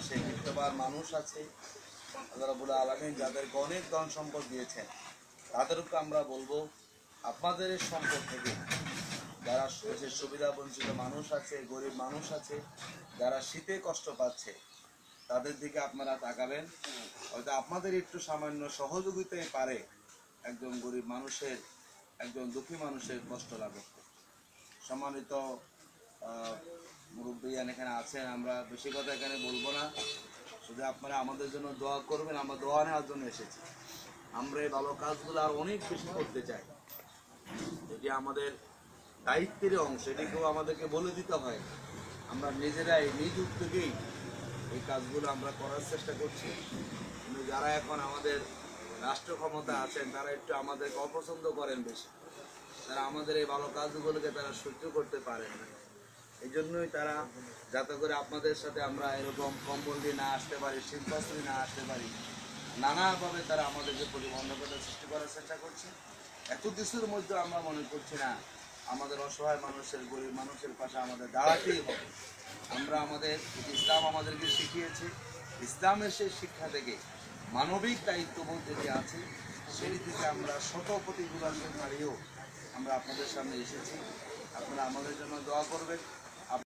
বাংলাদেশে বিত্তবান মানুষ আছে, আল্লাহ রাব্বুল আলামিন যাদেরকে অনেক ধন সম্পদ দিয়েছেন, তাদেরকে আমরা বলবো আপনাদের সম্পদ থেকে যারা দেশের সুবিধা বঞ্চিত মানুষ আছে, গরিব মানুষ আছে, যারা শীতে কষ্ট পাচ্ছে, তাদের দিকে আপনারা তাকাবেন। হয়তো আপনাদের একটু সামান্য সহযোগিতাই পারে একজন গরিব মানুষের, একজন দুঃখী মানুষের কষ্ট লাঘব করতে। সম্মানিত মুরব্বিয়ান এখানে আছেন, আমরা বেশি কথা এখানে বলবো না, শুধু আপনারা আমাদের জন্য দোয়া করবেন। আমরা দোয়া নেওয়ার জন্য এসেছি। আমরা এই ভালো কাজগুলো আর অনেক বেশি করতে চাই। এটি আমাদের দায়িত্বের অংশ, এটিকেও আমাদেরকে বলে দিতে হয়। আমরা নিজেরাই নিজ উদ্যোগেই এই কাজগুলো আমরা করার চেষ্টা করছি। কিন্তু যারা এখন আমাদের রাষ্ট্র ক্ষমতা আছেন, তারা একটু আমাদেরকে অপছন্দ করেন বেশি। তারা আমাদের এই ভালো কাজগুলোকে তারা সহ্য করতে পারেন না। এই জন্যই তারা, যাতে করে আপনাদের সাথে আমরা এরকম কম্বল দিয়ে না আসতে পারি, শীতবস্ত্র না আসতে পারি, নানাভাবে তারা আমাদেরকে প্রতিবন্ধকতা সৃষ্টি করার চেষ্টা করছে। এত কিছুর মধ্যে আমরা মনে করছি না আমাদের অসহায় মানুষের, গরিব মানুষের পাশে আমাদের দাঁড়াতেই হবে। আমরা আমাদের ইসলাম আমাদেরকে শিখিয়েছে, ইসলামের সেই শিক্ষা থেকে মানবিক দায়িত্ববোধ যেটি আছে, সেই দিকে আমরা শত প্রতিকূলতার মারিয়েও আমরা আপনাদের সামনে এসেছি। আপনারা আমাদের জন্য দোয়া করবেন।